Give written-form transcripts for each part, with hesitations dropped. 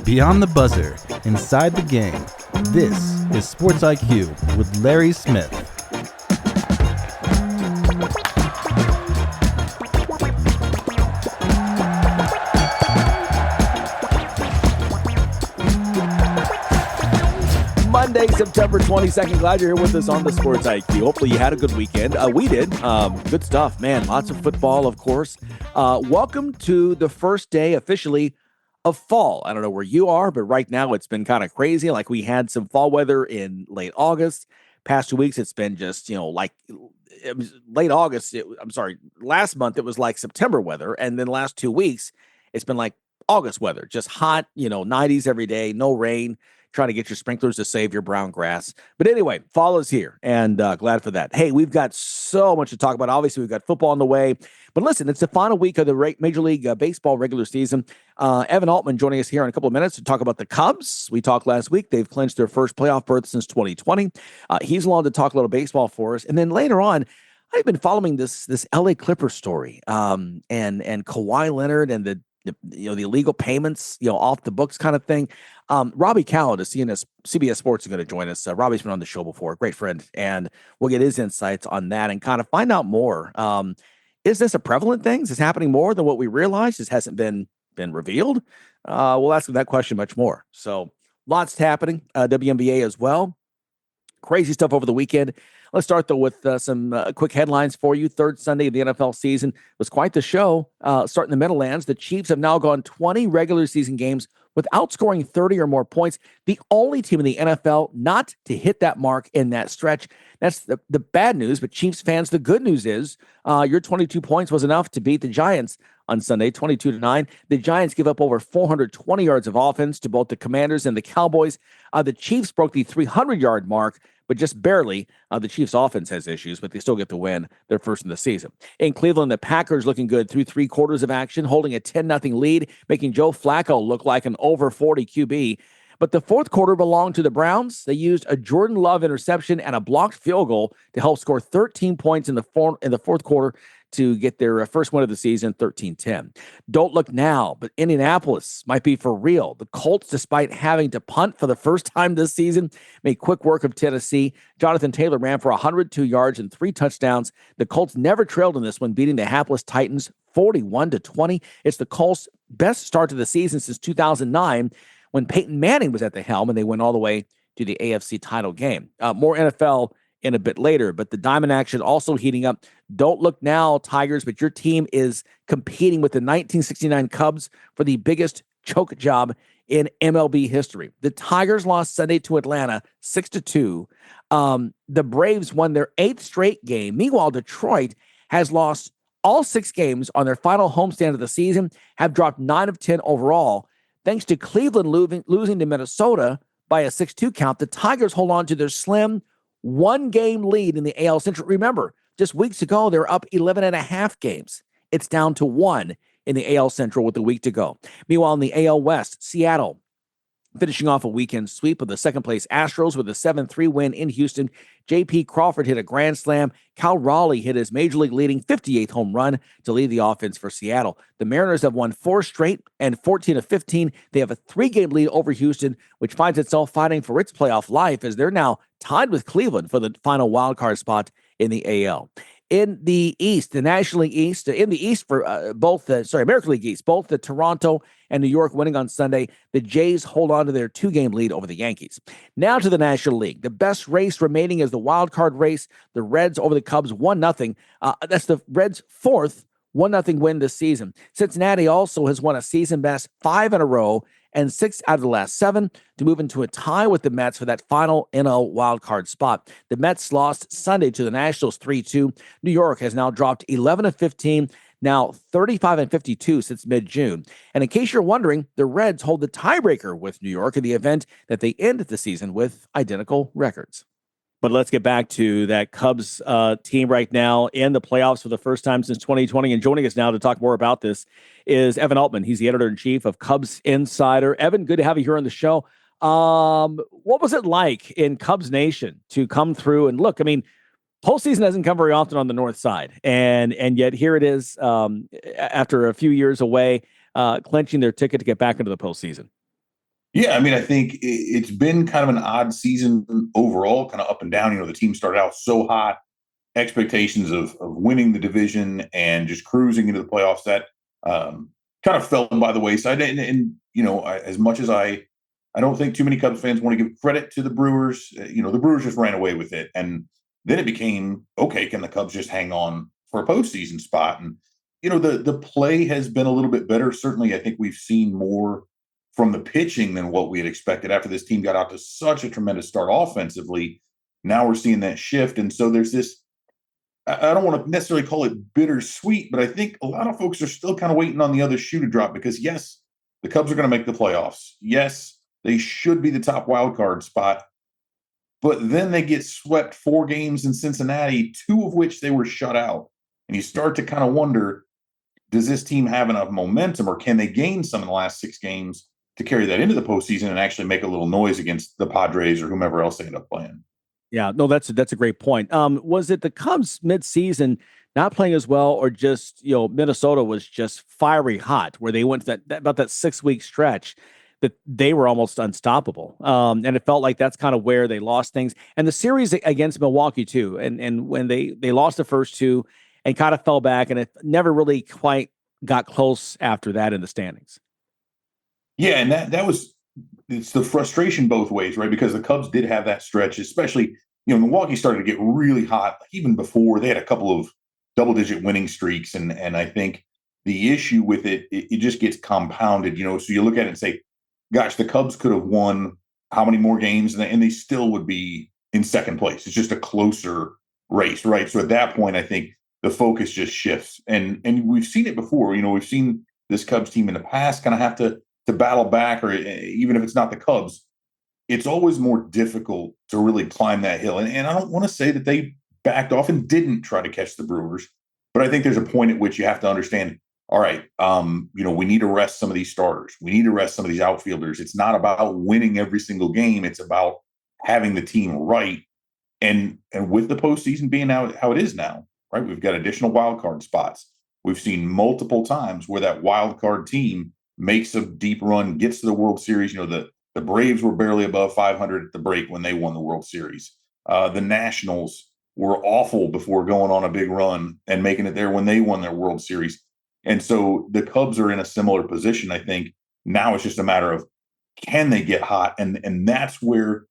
Beyond the buzzer, inside the game, this is Sports IQ with Larry Smith. Monday, September 22nd. Glad you're here with us on the Sports IQ. Hopefully you had a good weekend. We did. Good stuff, man. Lots of football, of course. Welcome to the first day officially of fall. I don't know where you are, but right now it's been kind of crazy. Like we had some fall weather in late August. Past 2 weeks, it's been just, like it was late August. Last month it was like September weather. And then last 2 weeks, it's been like August weather, just hot, 90s every day, no rain. Trying to get your sprinklers to save your brown grass. But anyway, fall is here, and glad for that. Hey, we've got so much to talk about. Obviously, we've got football on the way. But listen, it's the final week of the Major League Baseball regular season. Evan Altman joining us here in a couple of minutes to talk about the Cubs. We talked last week. They've clinched their first playoff berth since 2020. He's along to talk a little baseball for us. And then later on, I've been following this LA Clippers story and Kawhi Leonard and the illegal payments, off the books kind of thing. Robby Kalland of CBS Sports is going to join us. Robbie's been on the show before, great friend, and we'll get his insights on that and kind of find out more. Is this a prevalent thing? Is this happening more than what we realized? This hasn't been revealed. We'll ask him that question much more. So lots happening. WNBA as well. Crazy stuff over the weekend. Let's start, though, with some quick headlines for you. Third Sunday of the NFL season was quite the show. Starting in the Meadowlands, the Chiefs have now gone 20 regular season games without scoring 30 or more points. The only team in the NFL not to hit that mark in that stretch. That's the bad news, but Chiefs fans, the good news is your 22 points was enough to beat the Giants on Sunday, 22-9. The Giants give up over 420 yards of offense to both the Commanders and the Cowboys. The Chiefs broke the 300-yard mark, but just barely. The Chiefs' offense has issues, but they still get the win. They're first in the season. In Cleveland, the Packers looking good through 3 quarters of action, holding a 10-0 lead, making Joe Flacco look like an over 40 QB. But the fourth quarter belonged to the Browns. They used a Jordan Love interception and a blocked field goal to help score 13 points in the fourth quarter to get their first win of the season, 13-10. Don't look now, but Indianapolis might be for real. The Colts, despite having to punt for the first time this season, made quick work of Tennessee. Jonathan Taylor ran for 102 yards and 3 touchdowns. The Colts never trailed in this one, beating the hapless Titans 41-20. It's the Colts' best start to the season since 2009, when Peyton Manning was at the helm, and they went all the way to the AFC title game. More NFL in a bit later, but the diamond action also heating up. Don't look now, Tigers, but your team is competing with the 1969 Cubs for the biggest choke job in MLB history. The Tigers lost Sunday to Atlanta 6-2. The Braves won their 8th straight game. Meanwhile, Detroit has lost all 6 games on their final homestand of the season, have dropped 9 of 10 overall. Thanks to Cleveland losing to Minnesota by a 6-2 count, the Tigers hold on to their slim 1-game lead in the AL Central. Remember, just weeks ago, they were up 11.5 games. It's down to 1 in the AL Central with a week to go. Meanwhile, in the AL West, Seattle finishing off a weekend sweep of the second-place Astros with a 7-3 win in Houston. J.P. Crawford hit a grand slam. Cal Raleigh hit his major league leading 58th home run to lead the offense for Seattle. The Mariners have won 4 straight and 14 of 15. They have a 3-game lead over Houston, which finds itself fighting for its playoff life as they're now tied with Cleveland for the final wildcard spot in the AL. In the East, the National League East, in the East for American League East, both the Toronto and New York winning on Sunday. The Jays hold on to their 2-game lead over the Yankees. Now to the National League. The best race remaining is the wild card race. The Reds over the Cubs, 1-0. That's the Reds' 4th 1-0 win this season. Cincinnati also has won a season best 5 in a row and 6 out of the last 7 to move into a tie with the Mets for that final NL wildcard spot. The Mets lost Sunday to the Nationals 3-2. New York has now dropped 11 of 15, now 35 and 52 since mid-June. And in case you're wondering, the Reds hold the tiebreaker with New York in the event that they end the season with identical records. But let's get back to that Cubs team right now in the playoffs for the first time since 2020. And joining us now to talk more about this is Evan Altman. He's the editor-in-chief of Cubs Insider. Evan, good to have you here on the show. What was it like in Cubs Nation to come through and look? I mean, postseason doesn't come very often on the north side, and yet here it is after a few years away. clinching their ticket to get back into the postseason. Yeah, I mean, I think it's been kind of an odd season overall, kind of up and down. The team started out so hot, expectations of winning the division and just cruising into the playoffs. That kind of fell by the wayside. And as much as I don't think too many Cubs fans want to give credit to the Brewers. The Brewers just ran away with it, and then it became, okay, can the Cubs just hang on for a postseason spot? And the play has been a little bit better. Certainly, I think we've seen more from the pitching than what we had expected after this team got out to such a tremendous start offensively. Now we're seeing that shift. And so there's this, I don't want to necessarily call it bittersweet, but I think a lot of folks are still kind of waiting on the other shoe to drop because, yes, the Cubs are going to make the playoffs. Yes, they should be the top wild card spot. But then they get swept 4 games in Cincinnati, 2 of which they were shut out. And you start to kind of wonder, does this team have enough momentum, or can they gain some in the last 6 games to carry that into the postseason and actually make a little noise against the Padres or whomever else they end up playing? Yeah, no, that's a great point. Was it the Cubs midseason not playing as well, or just Minnesota was just fiery hot, where they went to that about that 6-week stretch that they were almost unstoppable, and it felt like that's kind of where they lost things. And the series against Milwaukee too, and when they lost the first 2 and kind of fell back, and it never really quite got close after that in the standings. Yeah, and that was, it's the frustration both ways, right? Because the Cubs did have that stretch, especially, Milwaukee started to get really hot even before. They had a couple of double-digit winning streaks, and I think the issue with it just gets compounded, so you look at it and say, gosh, the Cubs could have won how many more games, and they still would be in second place. It's just a closer race, right? So at that point, I think the focus just shifts. And we've seen it before. We've seen this Cubs team in the past kind of have to battle back, or even if it's not the Cubs, it's always more difficult to really climb that hill. And I don't want to say that they backed off and didn't try to catch the Brewers, but I think there's a point at which you have to understand, all right, we need to rest some of these starters. We need to rest some of these outfielders. It's not about winning every single game. It's about having the team right. And with the postseason being how it is now, right, we've got additional wild card spots. We've seen multiple times where that wild card team makes a deep run, gets to the World Series. The Braves were barely above 500 at the break when they won the World Series. The Nationals were awful before going on a big run and making it there when they won their World Series. And so the Cubs are in a similar position, I think. Now it's just a matter of, can they get hot? And that's where,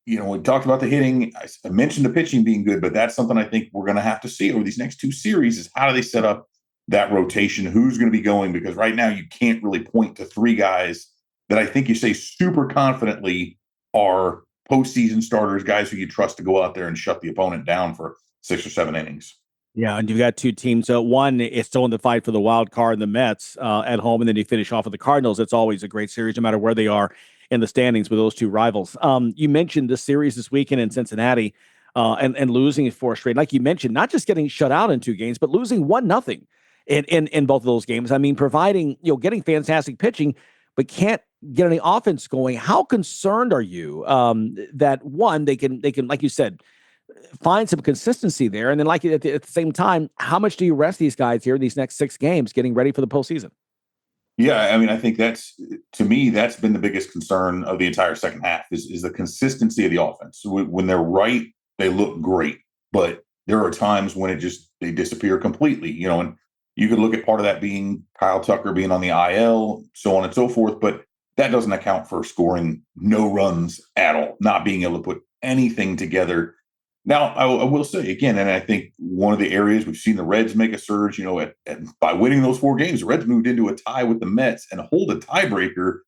we talked about the hitting. I mentioned the pitching being good, but that's something I think we're going to have to see over these next 2 series is how do they set up that rotation? Who's going to be going? Because right now you can't really point to 3 guys that I think you say super confidently are postseason starters, guys who you trust to go out there and shut the opponent down for 6 or 7 innings. Yeah, and you've got 2 teams. One is still in the fight for the wild card, the Mets at home, and then you finish off with the Cardinals. It's always a great series, no matter where they are in the standings with those 2 rivals. You mentioned the series this weekend in Cincinnati and losing 4 straight. Like you mentioned, not just getting shut out in 2 games, but losing 1-0 in both of those games. I mean, providing, getting fantastic pitching, but can't get any offense going. How concerned are you that one, they can, like you said, find some consistency there? And then at the same time, how much do you rest these guys here in these next 6 games getting ready for the postseason? Yeah, I mean, I think that's been the biggest concern of the entire second half is the consistency of the offense. When they're right, they look great, but there are times when they disappear completely, and you could look at part of that being Kyle Tucker being on the IL, so on and so forth, but that doesn't account for scoring no runs at all, not being able to put anything together. Now, I will say again, and I think one of the areas we've seen the Reds make a surge, by winning those 4 games, the Reds moved into a tie with the Mets and hold a tiebreaker.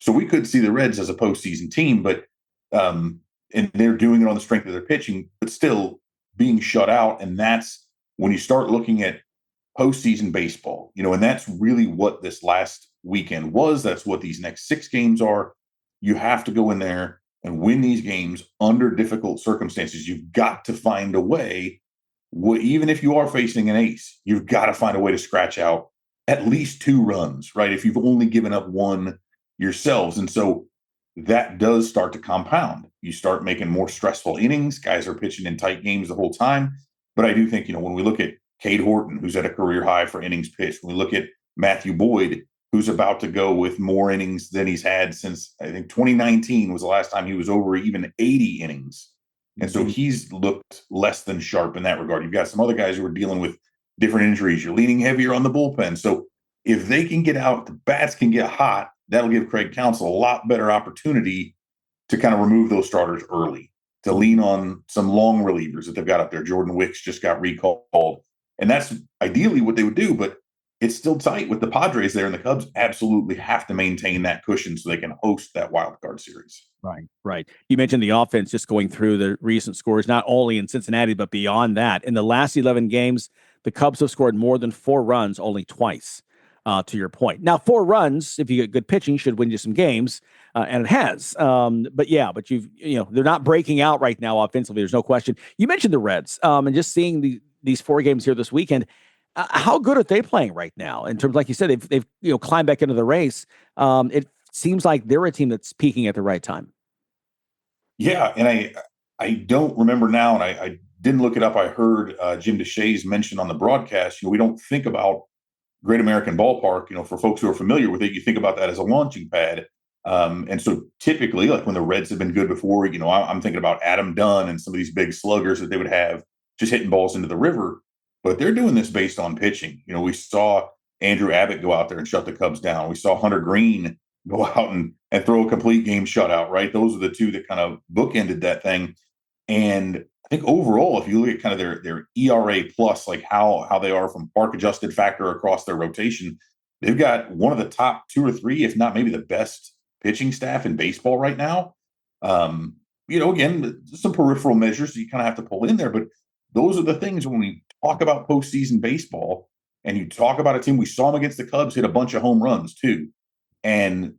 So we could see the Reds as a postseason team, but and they're doing it on the strength of their pitching, but still being shut out. And that's when you start looking at postseason baseball, and that's really what this last weekend was. That's what these next 6 games are. You have to go in there and win these games under difficult circumstances. You've got to find a way, even if you are facing an ace, you've got to find a way to scratch out at least 2 runs, right? If you've only given up 1 yourselves. And so that does start to compound. You start making more stressful innings. Guys are pitching in tight games the whole time. But I do think, when we look at Cade Horton, who's at a career high for innings pitched, when we look at Matthew Boyd, who's about to go with more innings than he's had since, I think, 2019 was the last time he was over even 80 innings. And so he's looked less than sharp in that regard. You've got some other guys who are dealing with different injuries. You're leaning heavier on the bullpen. So if they can get out, the bats can get hot, that'll give Craig Counsell a lot better opportunity to kind of remove those starters early, to lean on some long relievers that they've got up there. Jordan Wicks just got recalled. And that's ideally what they would do, but it's still tight with the Padres there, and the Cubs absolutely have to maintain that cushion so they can host that wild card series. Right. You mentioned the offense, just going through the recent scores, not only in Cincinnati, but beyond that. In the last 11 games, the Cubs have scored more than 4 runs only twice, to your point. Now, 4 runs, if you get good pitching, should win you some games, and it has. But they're not breaking out right now offensively. There's no question. You mentioned the Reds, and just seeing these 4 games here this weekend. How good are they playing right now? In terms, like you said, they've climbed back into the race. It seems like they're a team that's peaking at the right time. Yeah, and I don't remember now, and I didn't look it up. I heard Jim DeShay's mention on the broadcast. We don't think about Great American Ballpark. For folks who are familiar with it, you think about that as a launching pad. And so typically, like when the Reds have been good before, I'm thinking about Adam Dunn and some of these big sluggers that they would have just hitting balls into the river. But they're doing this based on pitching. We saw Andrew Abbott go out there and shut the Cubs down. We saw Hunter Green go out and throw a complete game shutout, right? Those are the two that kind of bookended that thing. And I think overall, if you look at kind of their ERA plus, like how they are from park adjusted factor across their rotation, they've got one of the top 2 or 3, if not maybe the best pitching staff in baseball right now. Again, some peripheral measures you kind of have to pull in there, but those are the things when we talk about postseason baseball and you talk about a team. We saw them against the Cubs hit a bunch of home runs too. And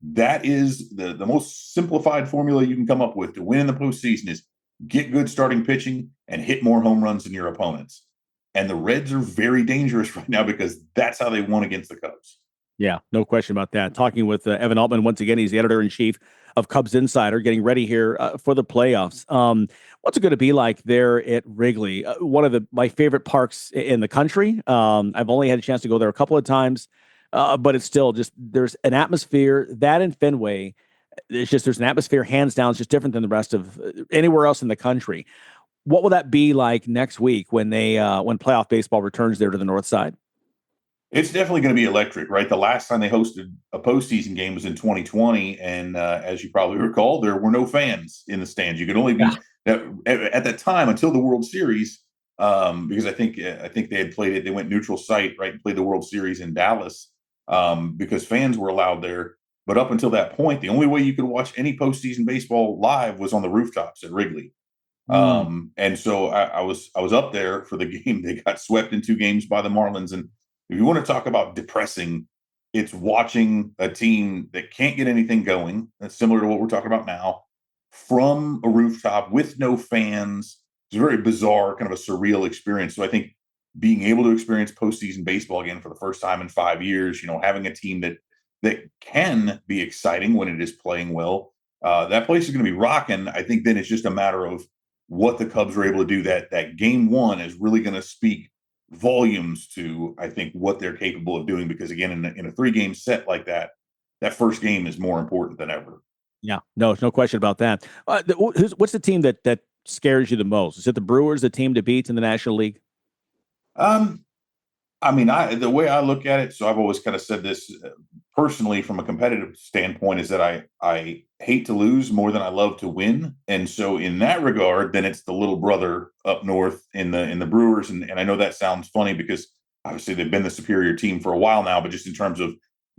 that is the most simplified formula you can come up with to win in the postseason is get good starting pitching and hit more home runs than your opponents. And the Reds are very dangerous right now because that's how they won against the Cubs. Yeah, no question about that. Talking with Evan Altman, once again, he's the editor-in-chief of Cubs Insider, getting ready here for the playoffs. What's it going to be like there at Wrigley? One of my favorite parks in the country. I've only had a chance to go there a couple of times, but it's still just, there's an atmosphere, that in Fenway, there's an atmosphere, hands down, it's just different than the rest of anywhere else in the country. What will that be like next week when when playoff baseball returns there to the north side? It's definitely going to be electric, right? The last time they hosted a postseason game was in 2020, and as you probably recall, there were no fans in the stands. You could only be at that time until the World Series, because I think they had played it. They went neutral site, right, and played the World Series in Dallas, because fans were allowed there. But up until that point, the only way you could watch any postseason baseball live was on the rooftops at Wrigley. And so I was up there for the game. They got swept in 2 games by the Marlins, and if you want to talk about depressing, it's watching a team that can't get anything going. That's similar to what we're talking about now, from a rooftop with no fans. It's a very bizarre, kind of a surreal experience. So I think being able to experience postseason baseball again for the first time in 5 years, having a team that can be exciting when it is playing well, that place is going to be rocking. I think then it's just a matter of what the Cubs are able to do. That game 1 is really going to speak volumes to, I think, what they're capable of doing, because again, in a 3-game set like that first game is more important than ever. Yeah, no question about that. What's the team that scares you the most? Is it the Brewers, the team to beat in the National League? The way I look at it, so I've always kind of said this personally from a competitive standpoint, is that I hate to lose more than I love to win. And so in that regard, then it's the little brother up north in the Brewers. And I know that sounds funny because obviously they've been the superior team for a while now, but just in terms of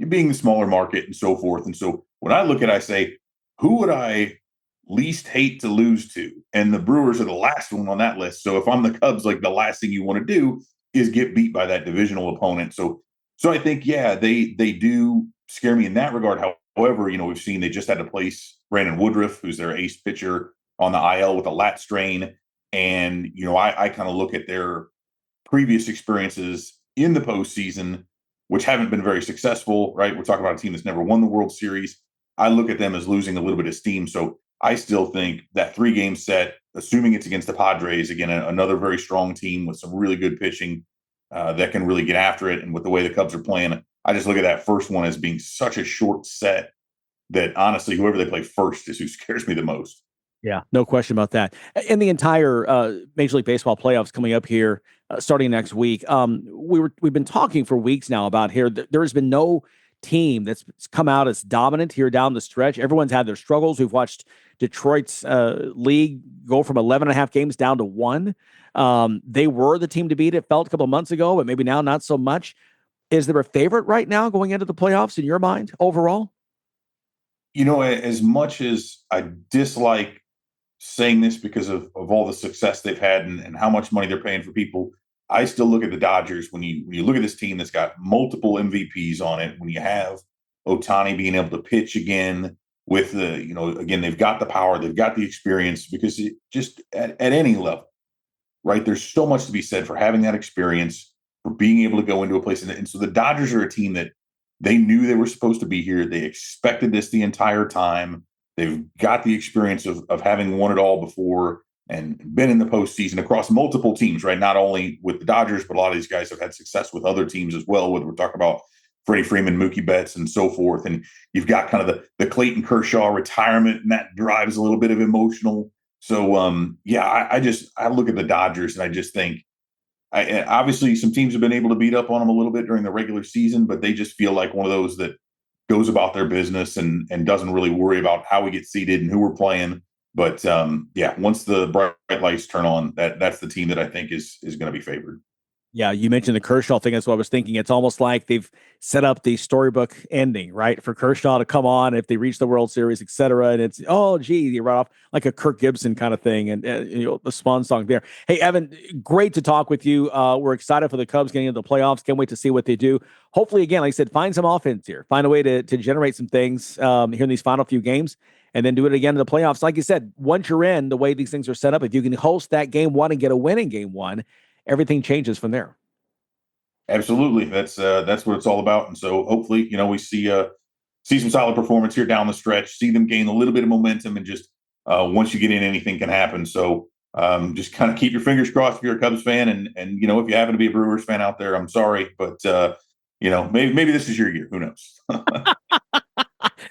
being the smaller market and so forth. And so when I look at it, I say, who would I least hate to lose to? And the Brewers are the last one on that list. So if I'm the Cubs, like the last thing you want to do is get beat by that divisional opponent. So I think, yeah, they do scare me in that regard. However, we've seen they just had to place Brandon Woodruff, who's their ace pitcher, on the IL with a lat strain. And, I kind of look at their previous experiences in the postseason, which haven't been very successful, right? We're talking about a team that's never won the World Series. I look at them as losing a little bit of steam. So I still think that 3-game set, assuming it's against the Padres, again, another very strong team with some really good pitching that can really get after it. And with the way the Cubs are playing, I just look at that first one as being such a short set that honestly, whoever they play first is who scares me the most. Yeah, no question about that. In the entire Major League Baseball playoffs coming up here, starting next week, we've been talking for weeks now about here. There has been no team that's come out as dominant here down the stretch. Everyone's had their struggles. We've watched Detroit's league go from 11.5 games down to 1. They were the team to beat, it felt a couple of months ago, but maybe now not so much. Is there a favorite right now going into the playoffs in your mind overall? As much as I dislike saying this because of all the success they've had and how much money they're paying for people, I still look at the Dodgers when you look at this team that's got multiple MVPs on it. When you have Ohtani being able to pitch again with again, they've got the power, they've got the experience, because it just at any level, right? There's so much to be said for having that experience, for being able to go into a place. And so the Dodgers are a team that they knew they were supposed to be here. They expected this the entire time. They've got the experience of having won it all before and been in the postseason across multiple teams, right? Not only with the Dodgers, but a lot of these guys have had success with other teams as well, whether we're talking about Freddie Freeman, Mookie Betts, and so forth. And you've got kind of the Clayton Kershaw retirement, and that drives a little bit of emotional. So, I look at the Dodgers and I just think, obviously some teams have been able to beat up on them a little bit during the regular season, but they just feel like one of those that goes about their business and doesn't really worry about how we get seated and who we're playing. But once the bright lights turn on, that's the team that I think is going to be favored. Yeah, you mentioned the Kershaw thing. That's what I was thinking. It's almost like they've set up the storybook ending, right, for Kershaw to come on if they reach the World Series, et cetera. And it's, you run off like a Kirk Gibson kind of thing, and the Swan song there. Hey, Evan, great to talk with you. We're excited for the Cubs getting into the playoffs. Can't wait to see what they do. Hopefully, again, like I said, find some offense here. Find a way to generate some things here in these final few games, and then do it again in the playoffs. Like you said, once you're in, the way these things are set up, if you can host that game one and get a win in game one, everything changes from there. Absolutely. That's what it's all about. And so hopefully, we see some solid performance here down the stretch, see them gain a little bit of momentum, and just once you get in, anything can happen. So just kind of keep your fingers crossed if you're a Cubs fan. And if you happen to be a Brewers fan out there, I'm sorry, but maybe this is your year. Who knows?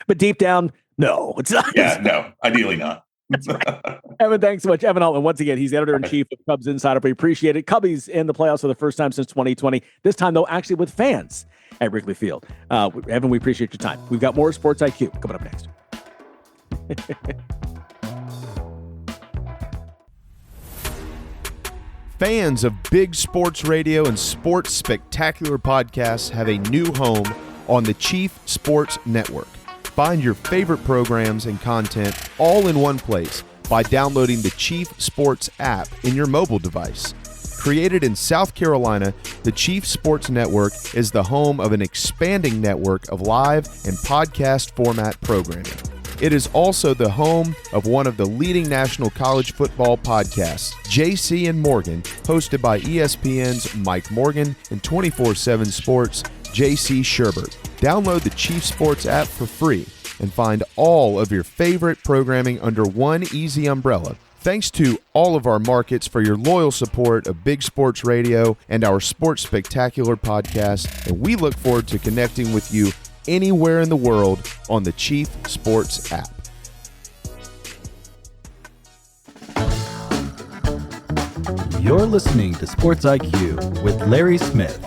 But deep down, no, it's not. Yeah, no, ideally not. Right. Evan, thanks so much. Evan Altman, once again, he's editor-in-chief of Cubs Insider. We appreciate it. Cubbies in the playoffs for the first time since 2020. This time, though, actually with fans at Wrigley Field. Evan, we appreciate your time. We've got more Sports IQ coming up next. Fans of big sports radio and sports spectacular podcasts have a new home on the Chief Sports Network. Find your favorite programs and content all in one place by downloading the Chief Sports app in your mobile device. Created in South Carolina, the Chief Sports Network is the home of an expanding network of live and podcast format programming. It is also the home of one of the leading national college football podcasts, JC and Morgan, hosted by ESPN's Mike Morgan and 24/7 Sports' JC Sherbert. Download the Chief Sports app for free and find all of your favorite programming under one easy umbrella. Thanks to all of our markets for your loyal support of Big Sports Radio and our Sports Spectacular podcast, and we look forward to connecting with you anywhere in the world on the Chief Sports app. You're listening to Sports IQ with Larry Smith.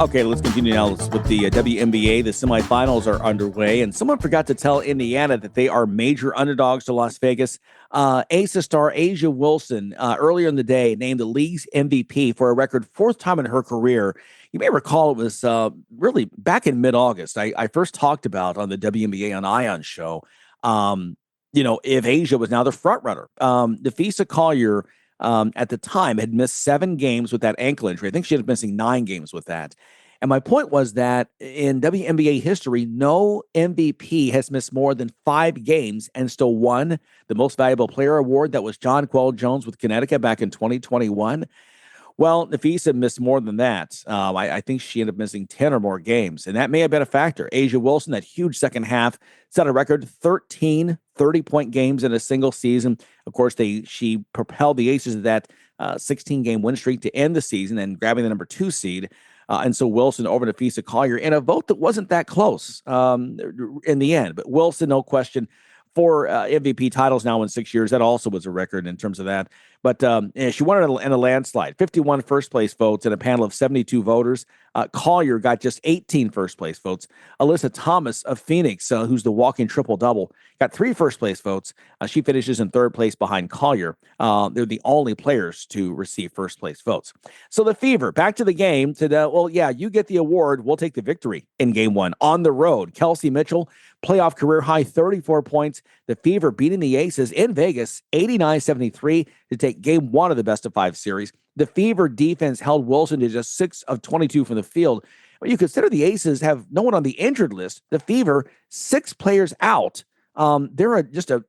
Okay, let's continue now with the WNBA. The semifinals are underway, and someone forgot to tell Indiana that they are major underdogs to Las Vegas. Aces star A'ja Wilson, earlier in the day, named the league's MVP for a record fourth time in her career. You may recall it was really back in mid-August. I first talked about on the WNBA on Ion's show, if A'ja was now the front runner. Nafisa Collier, at the time, had missed 7 games with that ankle injury. I think she ended up missing 9 games with that. And my point was that in WNBA history, no MVP has missed more than 5 games and still won the Most Valuable Player award. That was John Quell Jones with Connecticut back in 2021. Well, Nafisa missed more than that. I think she ended up missing 10 or more games, and that may have been a factor. A'ja Wilson, that huge second half, set a record 13 30-point games in a single season. Of course, she propelled the Aces to that 16-game win streak to end the season and grabbing the number 2 seed. And so Wilson over Nafisa Collier in a vote that wasn't that close in the end. But Wilson, no question, 4 MVP titles now in 6 years. That also was a record in terms of that. But she won it in a landslide. 51 first-place votes in a panel of 72 voters. Collier got just 18 first-place votes. Alyssa Thomas of Phoenix, who's the walking triple-double, got 3 first-place votes. She finishes in 3rd place behind Collier. They're the only players to receive first-place votes. So the Fever, back to the game. You get the award. We'll take the victory in Game 1 on the road. Kelsey Mitchell, playoff career-high 34 points. The Fever beating the Aces in Vegas, 89-73 to take Game 1 of the best-of-5 series. The Fever defense held Wilson to just 6 of 22 from the field. When you consider the Aces have no one on the injured list, the Fever, 6 players out. They're just a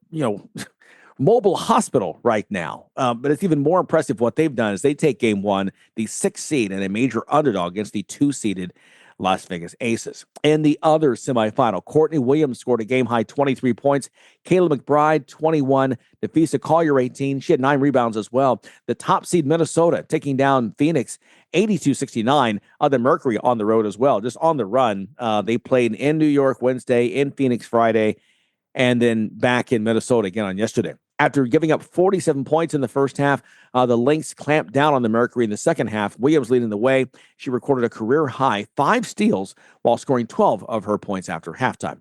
mobile hospital right now. But it's even more impressive what they've done is they take Game 1, the 6th seed and a major underdog against the 2-seeded Las Vegas Aces. In the other semifinal, Courtney Williams scored a game-high 23 points. Kayla McBride, 21. Nafisa Collier, 18. She had 9 rebounds as well. The top seed Minnesota taking down Phoenix, 82-69. The Mercury on the road as well, just on the run. They played in New York Wednesday, in Phoenix Friday, and then back in Minnesota again on yesterday. After giving up 47 points in the first half, the Lynx clamped down on the Mercury in the second half. Williams leading the way. She recorded a career-high 5 steals while scoring 12 of her points after halftime.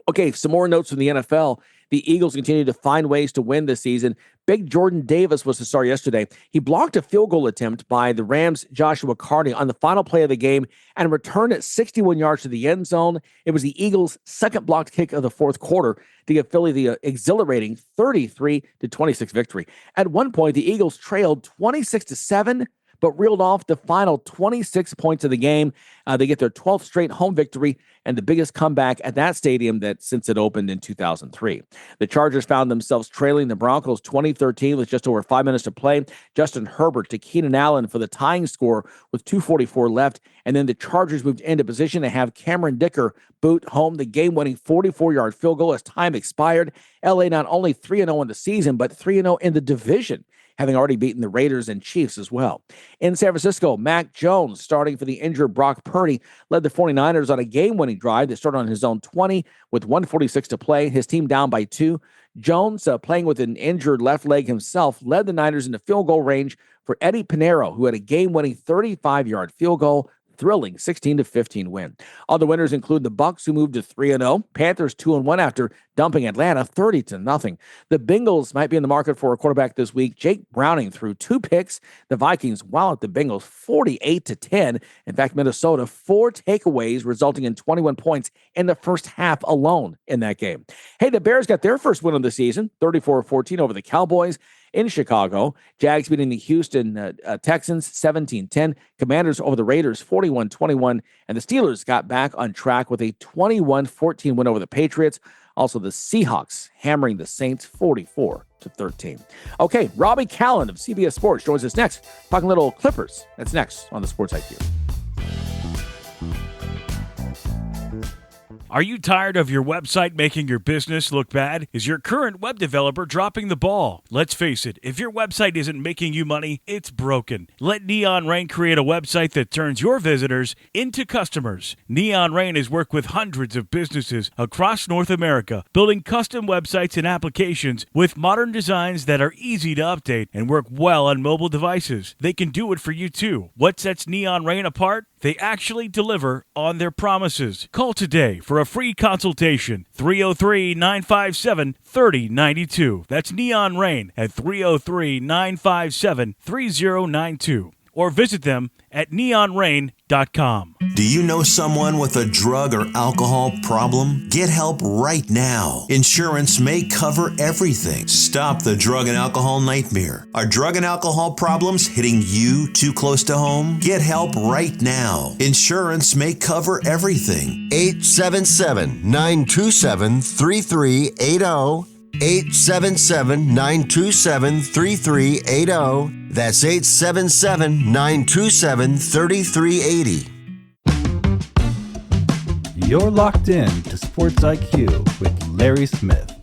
Okay, some more notes from the NFL. The Eagles continue to find ways to win this season. Big Jordan Davis was the star yesterday. He blocked a field goal attempt by the Rams' Joshua Carney on the final play of the game and returned it 61 yards to the end zone. It was the Eagles' second blocked kick of the fourth quarter to give Philly the exhilarating 33-26 victory. At one point, the Eagles trailed 26-7, but reeled off the final 26 points of the game. They get their 12th straight home victory and the biggest comeback at that stadium since it opened in 2003. The Chargers found themselves trailing the Broncos 20-13 with just over 5 minutes to play. Justin Herbert to Keenan Allen for the tying score with 2:44 left. And then the Chargers moved into position to have Cameron Dicker boot home the game-winning 44-yard field goal as time expired. LA not only 3-0 in the season, but 3-0 in the division, having already beaten the Raiders and Chiefs as well. In San Francisco, Mac Jones, starting for the injured Brock Purdy, led the 49ers on a game-winning drive that started on his own 20 with 1:46 to play. His team down by 2. Jones, playing with an injured left leg himself, led the Niners into field goal range for Eddie Pinheiro, who had a game-winning 35-yard field goal. Thrilling 16-15 win. Other winners include the Bucs, who moved to 3-0. Panthers 2-1 after dumping Atlanta 30-0. The Bengals might be in the market for a quarterback this week. Jake Browning threw 2 picks. The Vikings walloped the Bengals 48-10. In fact, Minnesota 4 takeaways, resulting in 21 points in the first half alone in that game. Hey, the Bears got their first win of the season, 34-14 over the Cowboys. In Chicago, Jags beating the Houston Texans 17-10. Commanders over the Raiders 41-21. And the Steelers got back on track with a 21-14 win over the Patriots. Also, the Seahawks hammering the Saints 44-13. Okay, Robby Kalland of CBS Sports joins us next, talking little Clippers. That's next on the Sports IQ. Are you tired of your website making your business look bad? Is your current web developer dropping the ball? Let's face it, if your website isn't making you money, it's broken. Let Neon Rain create a website that turns your visitors into customers. Neon Rain has worked with hundreds of businesses across North America, building custom websites and applications with modern designs that are easy to update and work well on mobile devices. They can do it for you too. What sets Neon Rain apart? They actually deliver on their promises. Call today for a free consultation. 303-957-3092. That's Neon Rain at 303-957-3092. Or visit them at neonrain.com. Do you know someone with a drug or alcohol problem? Get help right now. Insurance may cover everything. Stop the drug and alcohol nightmare. Are drug and alcohol problems hitting you too close to home? Get help right now. Insurance may cover everything. 877-927-3380. 877-927-3380. That's 877-927-3380. You're locked in to Sports IQ with Larry Smith.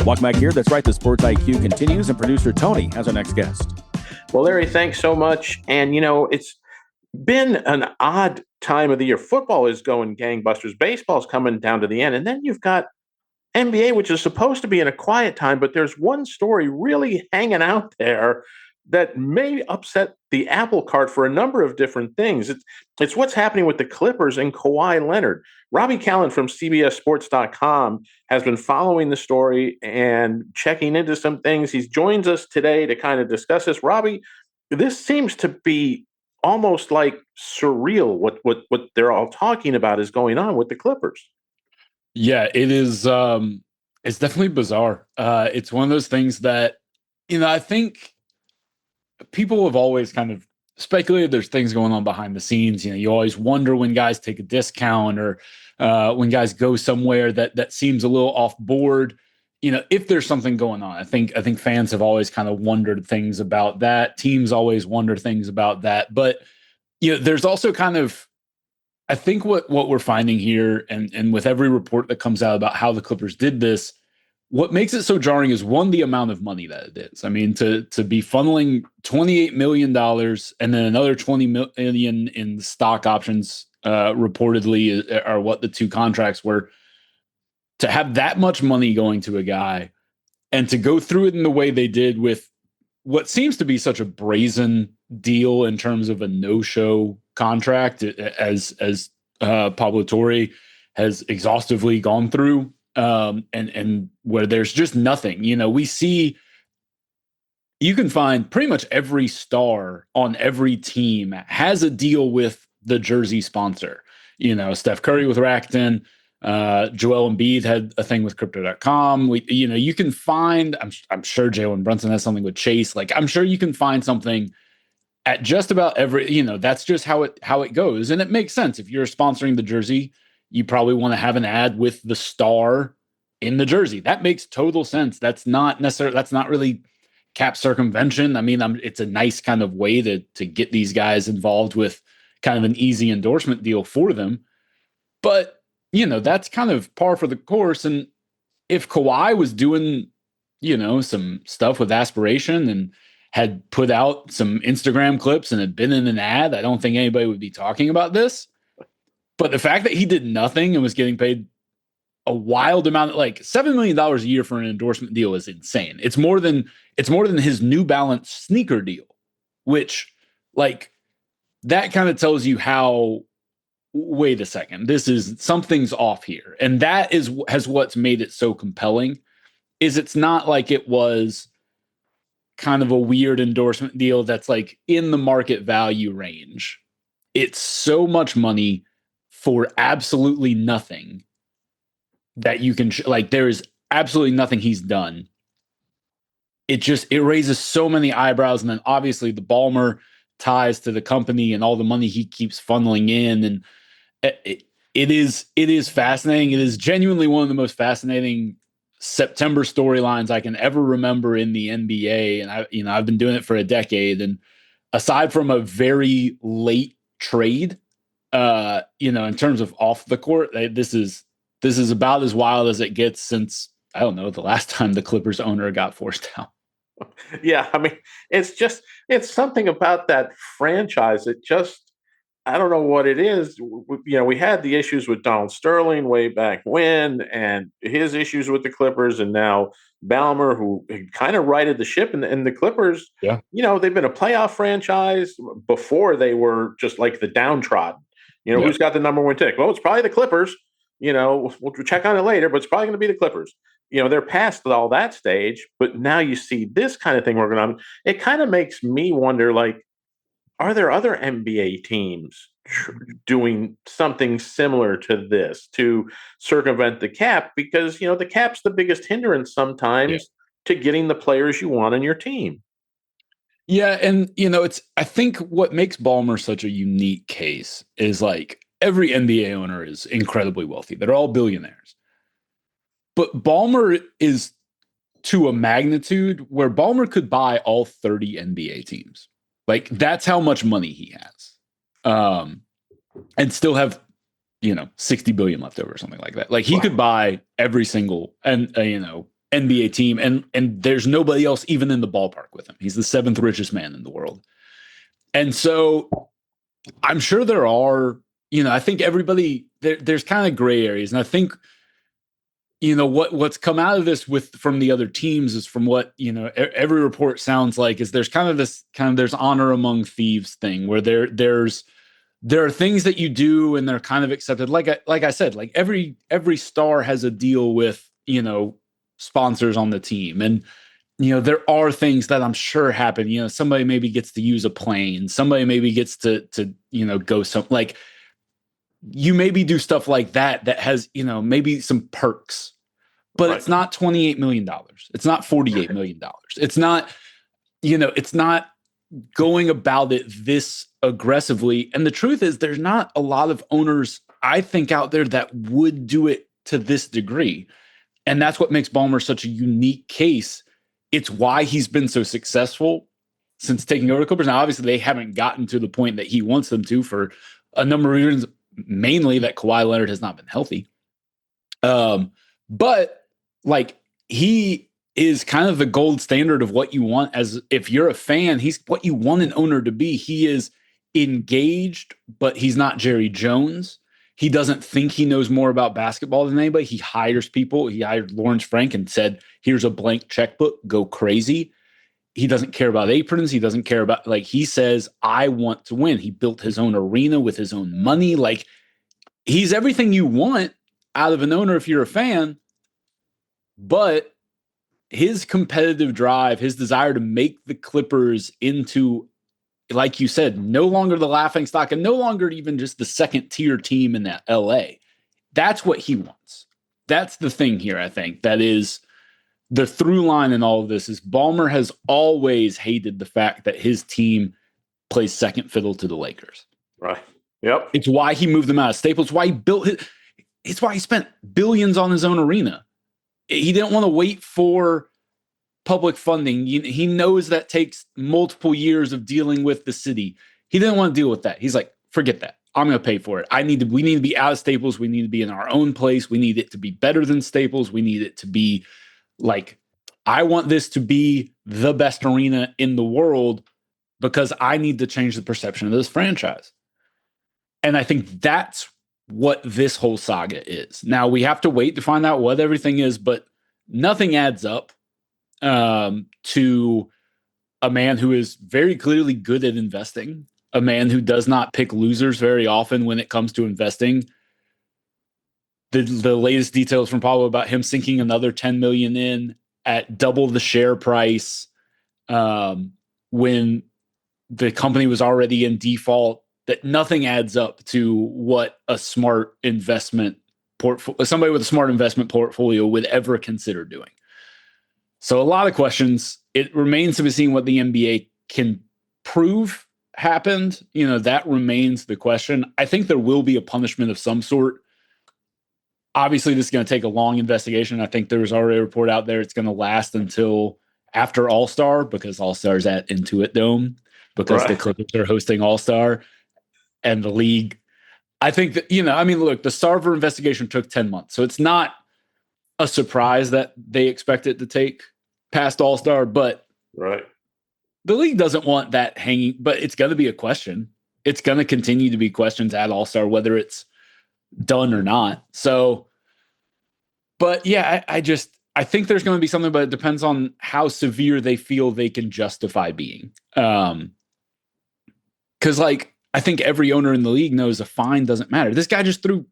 Welcome back here. That's right. The Sports IQ continues, and producer Tony has our next guest. Well, Larry, thanks so much. And, it's been an odd time of the year. Football is going gangbusters. Baseball's coming down to the end. And then you've got NBA, which is supposed to be in a quiet time, but there's one story really hanging out there that may upset the apple cart for a number of different things. It's what's happening with the Clippers and Kawhi Leonard. Robby Kalland from CBS Sports.com has been following the story and checking into some things. He joins us today to kind of discuss this. Robby, this seems to be almost like surreal what they're all talking about is going on with the Clippers. Yeah, it is. It's definitely bizarre. It's one of those things that, I think people have always kind of speculated there's things going on behind the scenes. You always wonder when guys take a discount or when guys go somewhere that seems a little off board, if there's something going on. I think fans have always kind of wondered things about that. Teams always wonder things about that. But, there's also kind of, I think what we're finding here and with every report that comes out about how the Clippers did this, what makes it so jarring is one, the amount of money that it is. I mean, to be funneling $28 million and then another $20 million in stock options reportedly are what the two contracts were. To have that much money going to a guy and to go through it in the way they did with what seems to be such a brazen deal in terms of a no-show contract as Pablo Torre has exhaustively gone through. And where there's just nothing, we see, you can find pretty much every star on every team has a deal with the jersey sponsor. Steph Curry with Rakuten, Joel Embiid had a thing with Crypto.com. You can find, I'm sure Jalen Brunson has something with Chase. Like, I'm sure you can find something at just about every, that's just how it goes. And it makes sense. If you're sponsoring the jersey, you probably want to have an ad with the star in the jersey. That makes total sense. That's not really cap circumvention. I mean, it's a nice kind of way to get these guys involved with kind of an easy endorsement deal for them. But, that's kind of par for the course. And if Kawhi was doing, some stuff with aspiration and had put out some Instagram clips and had been in an ad, I don't think anybody would be talking about this. But the fact that he did nothing and was getting paid a wild amount, like $7 million a year for an endorsement deal, is insane. It's more than his New Balance sneaker deal, which, like, that kind of tells you how, wait a second, something's off here. And that has what's made it so compelling, is it's not like it was kind of a weird endorsement deal that's like in the market value range. It's so much money for absolutely nothing that you can, there is absolutely nothing he's done. It raises so many eyebrows. And then obviously the Ballmer ties to the company and all the money he keeps funneling in. And it is fascinating. It is genuinely one of the most fascinating September storylines I can ever remember in the NBA. And I've been doing it for a decade. And aside from a very late trade, in terms of off the court, this is about as wild as it gets since, I don't know, the last time the Clippers owner got forced out. Yeah, I mean, it's something about that franchise. I don't know what it is. We had the issues with Donald Sterling way back when, and his issues with the Clippers, and now Ballmer, who kind of righted the ship. And the Clippers, yeah, they've been a playoff franchise before they were just like the downtrodden. Yeah. Who's got the number one pick? Well, it's probably the Clippers. We'll check on it later, but it's probably going to be the Clippers. They're past all that stage, but now you see this kind of thing working on. It kind of makes me wonder, like, are there other NBA teams doing something similar to this to circumvent the cap? Because, the cap's the biggest hindrance sometimes to getting the players you want on your team. Yeah. And, I think what makes Ballmer such a unique case is, like, every NBA owner is incredibly wealthy. They're all billionaires. But Ballmer is to a magnitude where Ballmer could buy all 30 NBA teams. Like, that's how much money he has. And still have, 60 billion left over or something like that. Like, he could buy every single, and NBA team, and there's nobody else even in the ballpark with him. He's the 7th richest man in the world. And so I'm sure there are, I think everybody there's kind of gray areas. And I think, what's come out of this from the other teams is from what, every report sounds like is there's kind of there's honor among thieves thing where there are things that you do and they're kind of accepted. Like I said, like every star has a deal with, sponsors on the team. And, there are things that I'm sure happen. Somebody maybe gets to use a plane. Somebody maybe gets to go like you maybe do stuff like that has, maybe some perks, but It's not $28 million. It's not $48 million. It's not, it's not going about it this aggressively. And the truth is there's not a lot of owners, I think, out there that would do it to this degree. And that's what makes Ballmer such a unique case. It's why he's been so successful since taking over the Clippers. Now, obviously, they haven't gotten to the point that he wants them to for a number of reasons, mainly that Kawhi Leonard has not been healthy. But like he is kind of the gold standard of what you want as if you're a fan, he's what you want an owner to be. He is engaged, but he's not Jerry Jones. He doesn't think he knows more about basketball than anybody. He hires people. He hired Lawrence Frank and said, here's a blank checkbook, go crazy. He doesn't care about aprons. He doesn't care about, he says, I want to win. He built his own arena with his own money. Like, he's everything you want out of an owner if you're a fan. But his competitive drive, his desire to make the Clippers into, like you said, no longer the laughing stock and no longer even just the second tier team in that LA. That's what he wants. That's the thing here, I think, that is the through line in all of this is Ballmer has always hated the fact that his team plays second fiddle to the Lakers. Right. Yep. It's why he moved them out of Staples. Why he built it's why he spent billions on his own arena. He didn't want to wait for public funding. He knows that takes multiple years of dealing with the city. He didn't want to deal with that. He's like, forget that. I'm going to pay for it. We need to be out of Staples. We need to be in our own place. We need it to be better than Staples. We need it to be like, I want this to be the best arena in the world because I need to change the perception of this franchise. And I think that's what this whole saga is. Now we have to wait to find out what everything is, but nothing adds up to a man who is very clearly good at investing, a man who does not pick losers very often when it comes to investing. The latest details from Pablo about him sinking another $10 million in at double the share price when the company was already in default, that nothing adds up to what a smart investment somebody with a smart investment portfolio would ever consider doing. So a lot of questions. It remains to be seen what the NBA can prove happened. That remains the question. I think there will be a punishment of some sort. Obviously, this is going to take a long investigation. I think there's already a report out there. It's going to last until after All-Star because All-Star's at Intuit Dome because the Clippers are hosting All-Star and the league. I think that, look, the Sarver investigation took 10 months. So it's not a surprise that they expect it to take past All-Star, but the league doesn't want that hanging, but it's going to be a question. It's going to continue to be questions at All-Star, whether it's done or not. So, but yeah, I think there's going to be something, but it depends on how severe they feel they can justify being. Cause I think every owner in the league knows a fine doesn't matter. This guy just threw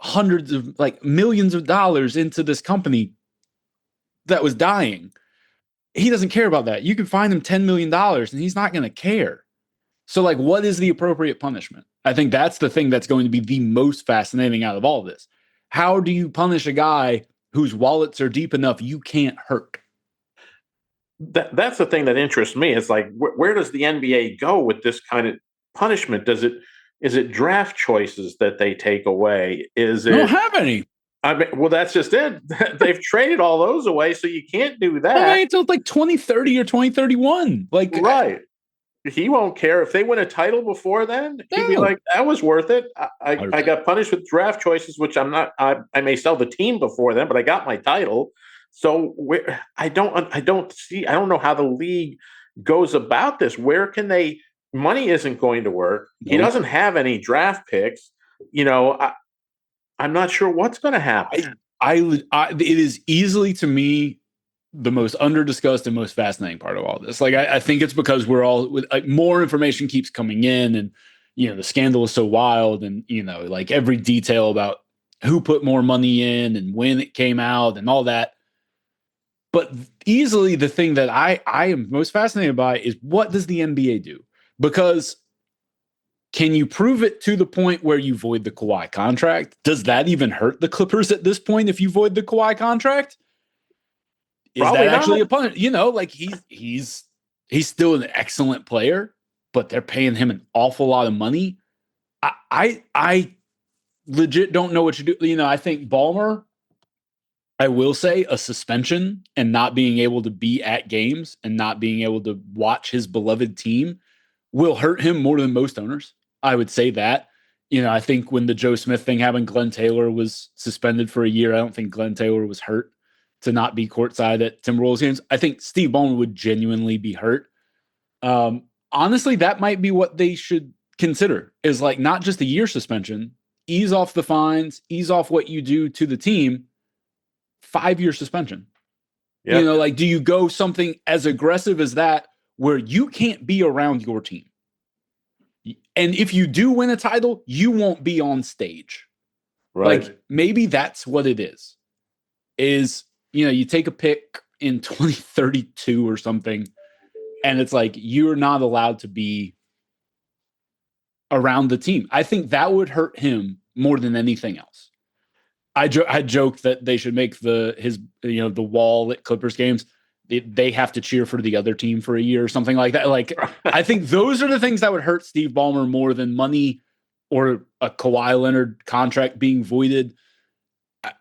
hundreds of millions of dollars into this company that was dying. He doesn't care about that. You can fine him $10 million and he's not going to care. So what is the appropriate punishment? I think that's the thing that's going to be the most fascinating out of all of this. How do you punish a guy whose wallets are deep enough you can't hurt? That's the thing that interests me. It's where does the NBA go with this kind of punishment? Is it draft choices that they take away? They don't have any. Well, that's just it. They've traded all those away, so you can't do that until 2030 or 2031. Right. He won't care if they win a title before then. He'd be like, "That was worth it. I got punished with draft choices, which I'm not. I may sell the team before then, but I got my title. So I don't know how the league goes about this. Where can they? Money isn't going to work. He doesn't have any draft picks. I'm not sure what's going to happen. It is easily, to me, the most under-discussed and most fascinating part of all this. Like, I think it's because we're all like, more information keeps coming in, and the scandal is so wild, and like every detail about who put more money in and when it came out and all that. But easily the thing that I am most fascinated by is, what does the NBA do? Because can you prove it to the point where you void the Kawhi contract? Does that even hurt the Clippers at this point if you void the Kawhi contract? Is Probably that actually not. a pun? Like he's still an excellent player, but they're paying him an awful lot of money. I legit don't know what you do. I think Ballmer, I will say, a suspension and not being able to be at games and not being able to watch his beloved team will hurt him more than most owners. I would say that. I think when the Joe Smith thing happened, Glenn Taylor was suspended for a year. I don't think Glenn Taylor was hurt to not be courtside at Timberwolves games. I think Steve Ballmer would genuinely be hurt. Honestly, that might be what they should consider, is like not just a year suspension, ease off the fines, ease off what you do to the team, 5-year suspension. Yep. Like, do you go something as aggressive as that where you can't be around your team? And if you do win a title, you won't be on stage. Right. Like, maybe that's what it is. You take a pick in 2032 or something, and it's like, you're not allowed to be around the team. I think that would hurt him more than anything else. I joked that they should make the wall at Clippers games, they have to cheer for the other team for a year or something like that. Like, I think those are the things that would hurt Steve Ballmer more than money or a Kawhi Leonard contract being voided. I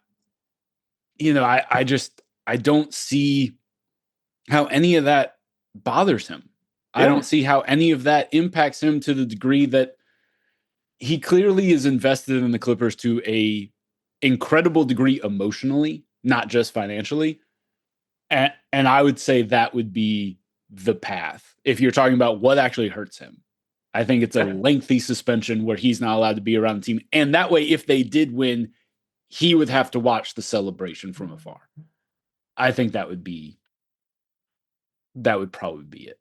don't see how any of that bothers him. Yeah. I don't see how any of that impacts him to the degree that he clearly is invested in the Clippers to a incredible degree emotionally, not just financially. And I would say that would be the path. If you're talking about what actually hurts him, I think it's a lengthy suspension where he's not allowed to be around the team. And that way, if they did win, he would have to watch the celebration from afar. I think that would probably be it.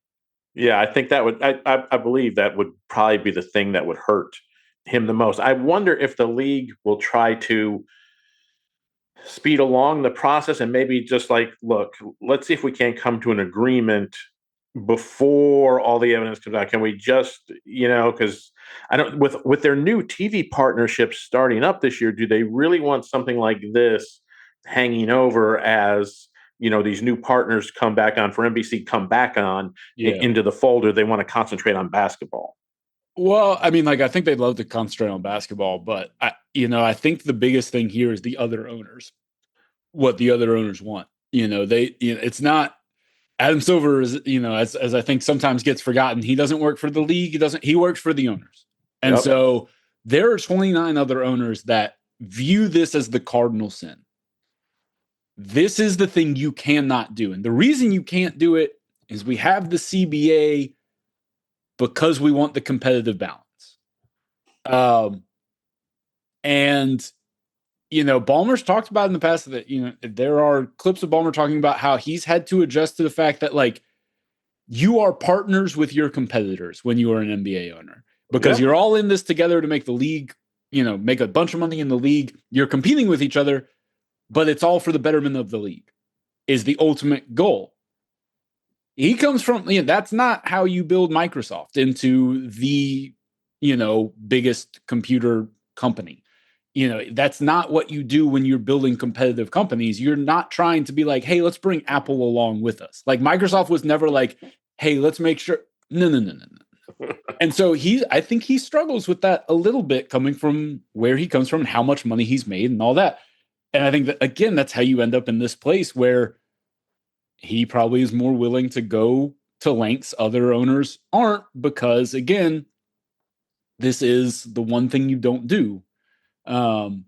Yeah, I think that would, I believe that would probably be the thing that would hurt him the most. I wonder if the league will try to speed along the process and maybe just like, look, let's see if we can't come to an agreement before all the evidence comes out. Can we just, because I don't, with their new TV partnerships starting up this year, do they really want something like this hanging over as, these new partners come back on for NBC, come back on into the folder? They want to concentrate on basketball. Well, I mean, like, I think they'd love to concentrate on basketball, but I think the biggest thing here is the other owners, what the other owners want. It's not Adam Silver is, as I think sometimes gets forgotten. He doesn't work for the league. He works for the owners. And so there are 29 other owners that view this as the cardinal sin. This is the thing you cannot do. And the reason you can't do it is we have the CBA because we want the competitive balance. Ballmer's talked about in the past that, there are clips of Ballmer talking about how he's had to adjust to the fact that, like, you are partners with your competitors when you are an NBA owner, because you're all in this together to make the league, make a bunch of money in the league. You're competing with each other, but it's all for the betterment of the league is the ultimate goal. He comes from, that's not how you build Microsoft into the, biggest computer company. That's not what you do when you're building competitive companies. You're not trying to be like, hey, let's bring Apple along with us. Like, Microsoft was never like, hey, let's make sure. No. And so I think he struggles with that a little bit, coming from where he comes from and how much money he's made and all that. And I think that, again, that's how you end up in this place where he probably is more willing to go to lengths other owners aren't, because, again, this is the one thing you don't do. And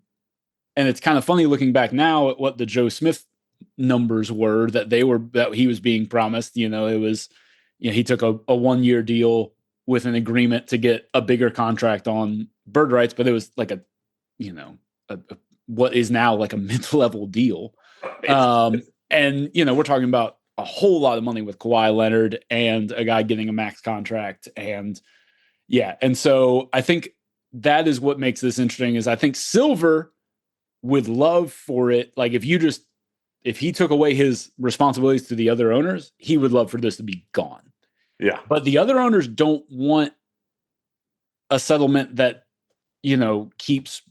it's kind of funny looking back now at what the Joe Smith numbers were that he was being promised. It was, he took a 1-year deal with an agreement to get a bigger contract on bird rights, but it was like what is now like a mid-level deal. And, we're talking about a whole lot of money with Kawhi Leonard and a guy getting a max contract. And so I think that is what makes this interesting is I think Silver would love for it. Like if he took away his responsibilities to the other owners, he would love for this to be gone. Yeah. But the other owners don't want a settlement that, keeps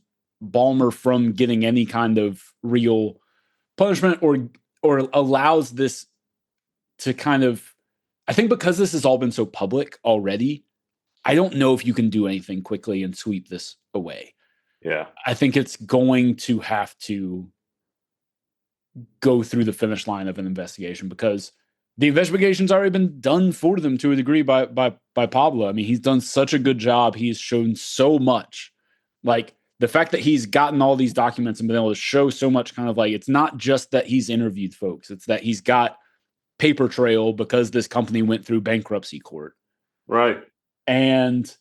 Ballmer from getting any kind of real punishment or allows this to kind of, I think because this has all been so public already, I don't know if you can do anything quickly and sweep this away. Yeah. I think it's going to have to go through the finish line of an investigation because the investigation's already been done for them to a degree by Pablo. I mean, he's done such a good job. He's shown so much. Like the fact that he's gotten all these documents and been able to show so much kind of like, it's not just that he's interviewed folks. It's that he's got paper trail because this company went through bankruptcy court. Right. And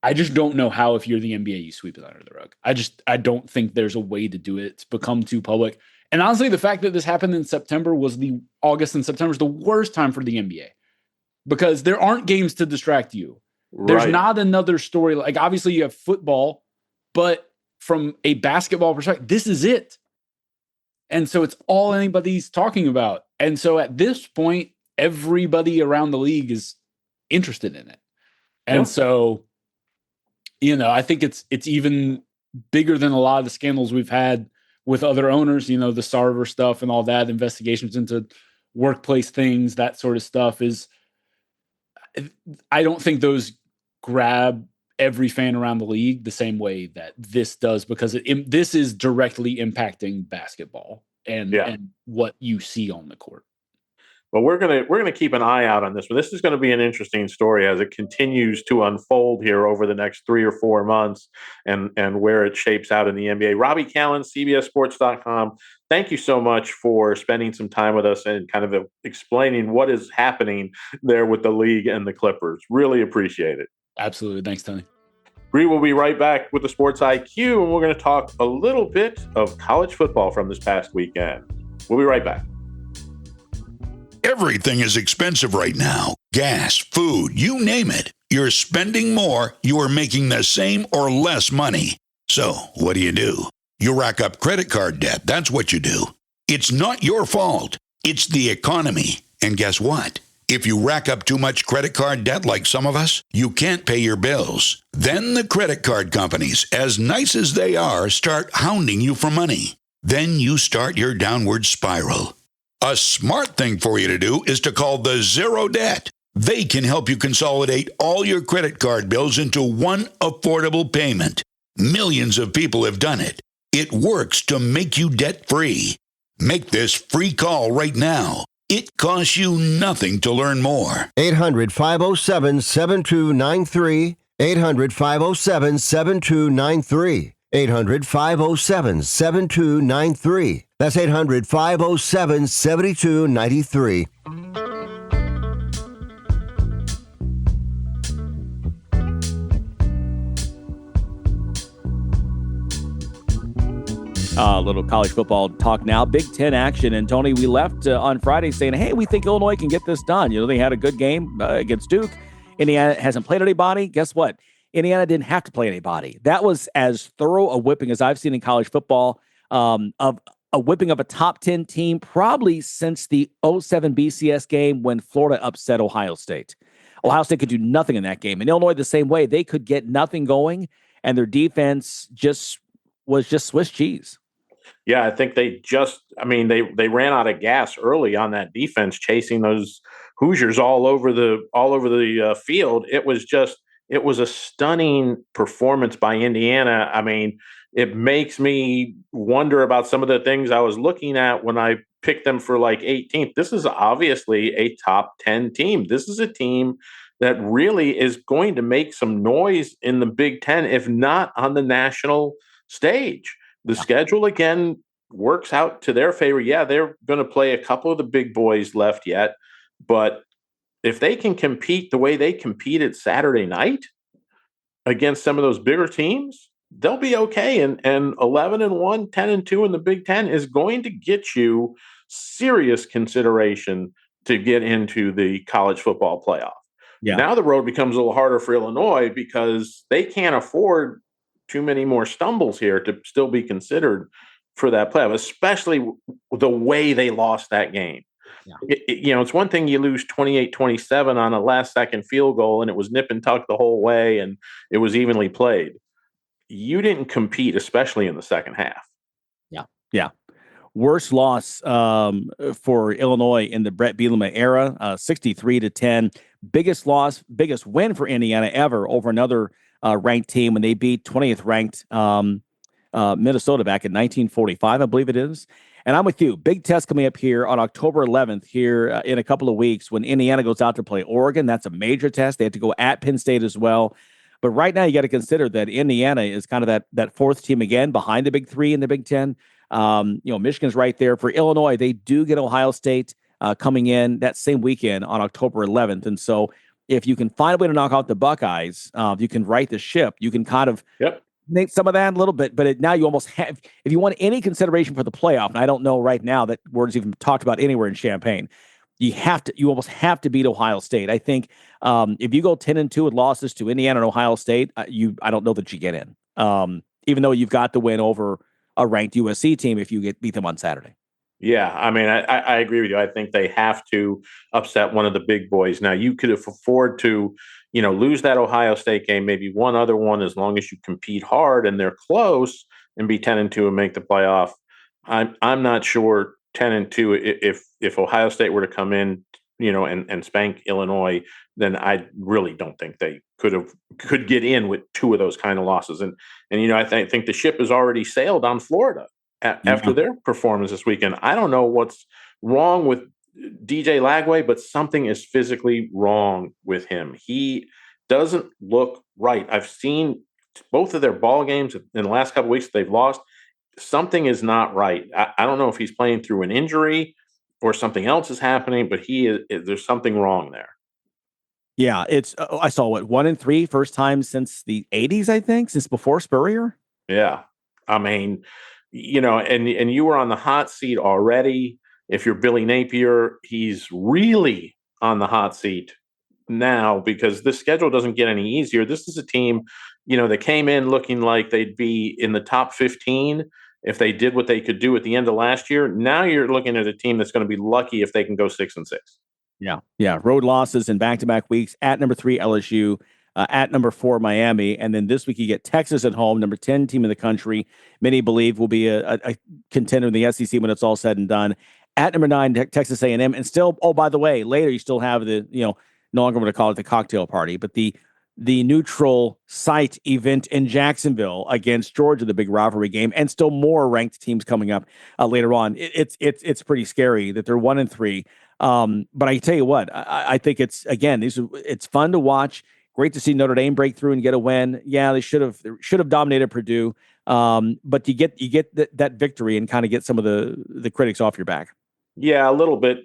I just don't know how, if you're the NBA, you sweep it under the rug. I don't think there's a way to do it. It's become too public. And honestly, the fact that this happened in September August and September is the worst time for the NBA because there aren't games to distract you. Right. There's not another story. Like obviously you have football, but from a basketball perspective, this is it. And so it's all anybody's talking about. And so at this point, everybody around the league is interested in it. And so, I think it's even bigger than a lot of the scandals we've had with other owners, the Sarver stuff and all that, investigations into workplace things, that sort of stuff I don't think those grab every fan around the league the same way that this does, because this is directly impacting basketball and what you see on the court. Well, we're gonna keep an eye out on this one. This is going to be an interesting story as it continues to unfold here over the next 3 or 4 months, and where it shapes out in the NBA. Robby Kalland, CBSSports.com. Thank you so much for spending some time with us and kind of explaining what is happening there with the league and the Clippers. Really appreciate it. Absolutely, thanks, Tony. We will be right back with the Sports IQ, and we're going to talk a little bit of college football from this past weekend. We'll be right back. Everything is expensive right now. Gas, food, you name it. You're spending more, you are making the same or less money. So, what do? You rack up credit card debt. That's what you do. It's not your fault. It's the economy. And guess what? If you rack up too much credit card debt like some of us, you can't pay your bills. Then the credit card companies, as nice as they are, start hounding you for money. Then you start your downward spiral. A smart thing for you to do is to call the Zero Debt. They can help you consolidate all your credit card bills into one affordable payment. Millions of people have done it. It works to make you debt-free. Make this free call right now. It costs you nothing to learn more. 800-507-7293. 800-507-7293. 800-507-7293. That's 800-507-7293. Little college football talk now. Big Ten action. And Tony, we left on Friday saying, hey, we think Illinois can get this done. They had a good game against Duke. Indiana hasn't played anybody. Guess what? Indiana didn't have to play anybody. That was as thorough a whipping as I've seen in college football, of a whipping of a top 10 team, probably since the 2007 BCS game when Florida upset Ohio State. Ohio State could do nothing in that game. And Illinois the same way. They could get nothing going, and their defense was just Swiss cheese. Yeah, I think they ran out of gas early on that defense, chasing those Hoosiers all over the field. It was a stunning performance by Indiana. I mean, it makes me wonder about some of the things I was looking at when I picked them for like 18th. This is obviously a top 10 team. This is a team that really is going to make some noise in the Big Ten, if not on the national stage. The schedule, again, works out to their favor. Yeah, they're going to play a couple of the big boys left yet, but if they can compete the way they competed Saturday night against some of those bigger teams, they'll be okay. And 11-1, 10-2 in the Big Ten is going to get you serious consideration to get into the college football playoff. Yeah. Now the road becomes a little harder for Illinois because they can't afford too many more stumbles here to still be considered for that playoff, especially the way they lost that game. Yeah. It's one thing you lose 28-27 on a last-second field goal, and it was nip and tuck the whole way, and it was evenly played. You didn't compete, especially in the second half. Yeah. Worst loss for Illinois in the Brett Bielema era, 63-10. Biggest win for Indiana ever over another ranked team when they beat 20th ranked Minnesota back in 1945, I believe it is. And I'm with you. Big test coming up here on October 11th here in a couple of weeks when Indiana goes out to play Oregon. That's a major test. They have to go at Penn State as well. But right now you got to consider that Indiana is kind of that fourth team again behind the Big Three in the Big Ten. Michigan's right there. For Illinois, they do get Ohio State coming in that same weekend on October 11th. And so if you can find a way to knock out the Buckeyes, if you can right the ship, you can kind of make some of that a little bit. But now you almost have, if you want any consideration for the playoff, and I don't know right now that word's even talked about anywhere in Champaign, you almost have to beat Ohio State. I think if you go 10-2 with losses to Indiana and Ohio State, I don't know that you get in, even though you've got the win over a ranked USC team if you beat them on Saturday. Yeah, I mean, I agree with you. I think they have to upset one of the big boys. Now, you could afford to, lose that Ohio State game, maybe one other one, as long as you compete hard and they're close, and be 10-2 and make the playoff. I'm not sure 10-2 if Ohio State were to come in, and spank Illinois, then I really don't think they could get in with two of those kind of losses. And I think the ship has already sailed on Florida after their performance this weekend. I don't know what's wrong with DJ Lagway, but something is physically wrong with him. He doesn't look right. I've seen both of their ball games in the last couple of weeks they've lost. Something is not right. I don't know if he's playing through an injury or something else is happening, but there's something wrong there. Yeah, it's I saw 1-3 first time since the 80s, I think, since before Spurrier. Yeah. I mean, and you were on the hot seat already. If you're Billy Napier, he's really on the hot seat now because the schedule doesn't get any easier. This is a team, that came in looking like they'd be in the top 15 if they did what they could do at the end of last year. Now you're looking at a team that's going to be lucky if they can go 6-6. Yeah. Road losses in back-to-back weeks at number 3 LSU, at number 4 Miami, and then this week you get Texas at home, number 10 team in the country. Many believe will be a contender in the SEC when it's all said and done. At number 9 Texas A&M, and still, oh, by the way, later you still have the no longer going to call it the cocktail party, but the neutral site event in Jacksonville against Georgia, the big rivalry game, and still more ranked teams coming up later on. It's pretty scary that they're 1-3. But I tell you what, I think it's fun to watch. Great to see Notre Dame break through and get a win. Yeah, they should have dominated Purdue. But you get that victory and kind of get some of the critics off your back. Yeah, a little bit,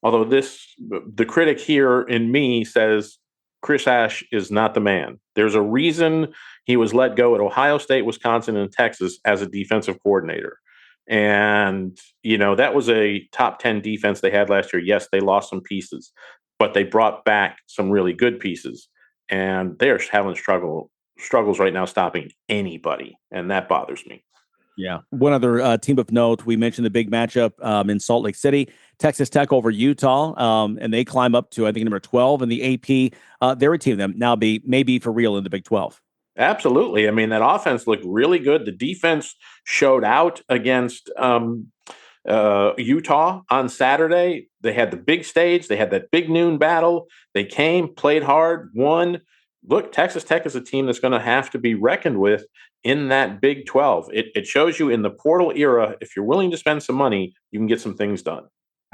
although the critic here in me says Chris Ash is not the man. There's a reason he was let go at Ohio State, Wisconsin, and Texas as a defensive coordinator. And, that was a top 10 defense they had last year. Yes, they lost some pieces, but they brought back some really good pieces. And they're having struggles right now stopping anybody. And that bothers me. Yeah. One other team of note, we mentioned the big matchup in Salt Lake City, Texas Tech over Utah, and they climb up to, I think, number 12 in the AP. They're a team that now maybe for real in the Big 12. Absolutely. I mean, that offense looked really good. The defense showed out against Utah on Saturday. They had the big stage. They had that big noon battle. They came, played hard, won. Look, Texas Tech is a team that's going to have to be reckoned with in that Big 12. It shows you in the portal era, if you're willing to spend some money, you can get some things done.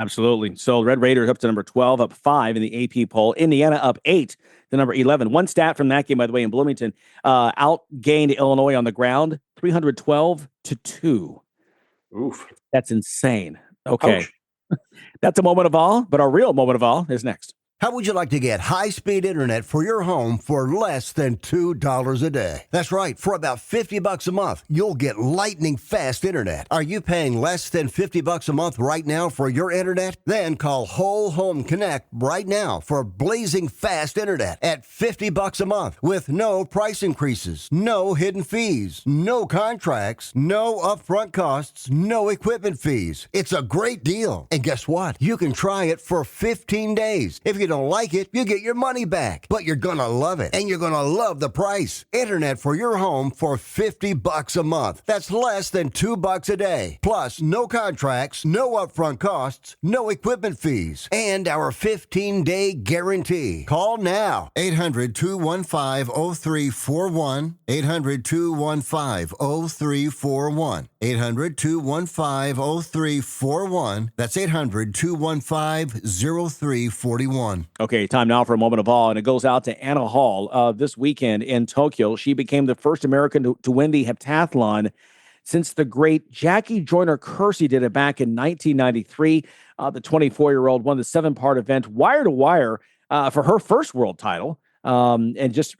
Absolutely. So Red Raiders up to number 12, up 5 in the AP poll. Indiana up 8 to number 11. One stat from that game, by the way, in Bloomington, outgained Illinois on the ground, 312-2. Oof. That's insane. Okay. Ouch. That's a moment of awe, but our real moment of awe is next. How would you like to get high-speed internet for your home for less than $2 a day? That's right. For about $50 a month, you'll get lightning fast internet. Are you paying less than $50 a month right now for your internet? Then call Whole Home Connect right now for blazing fast internet at $50 a month with no price increases, no hidden fees, no contracts, no upfront costs, no equipment fees. It's a great deal. And guess what? You can try it for 15 days. If you don't like it, you get your money back. But you're gonna love it, and you're gonna love the price. Internet for your home for $50 a month. That's less than $2 a day. Plus, no contracts, no upfront costs, no equipment fees, and our 15-day guarantee. Call now. 800-215-0341. 800-215-0341. 800-215-0341. That's 800-215-0341. Okay, time now for a moment of awe, and it goes out to Anna Hall. This weekend in Tokyo, she became the first American to win the heptathlon since the great Jackie Joyner-Kersee did it back in 1993. The 24-year-old won the 7-part event wire to wire for her first world title. And just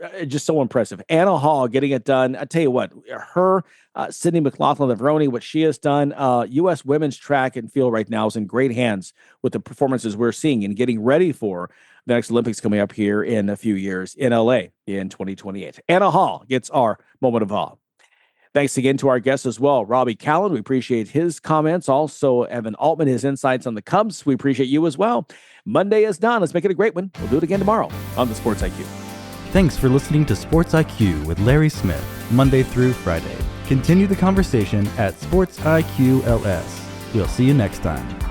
so impressive. Anna Hall getting it done. I tell you what, her, Sydney McLaughlin-Levrone, what she has done, U.S. women's track and field right now is in great hands with the performances we're seeing and getting ready for the next Olympics coming up here in a few years in L.A. in 2028. Anna Hall gets our moment of awe. Thanks again to our guests as well, Robby Kalland. We appreciate his comments. Also, Evan Altman, his insights on the Cubs. We appreciate you as well. Monday is done. Let's make it a great one. We'll do it again tomorrow on the Sports IQ. Thanks for listening to Sports IQ with Larry Smith, Monday through Friday. Continue the conversation at Sports IQ LS. We'll see you next time.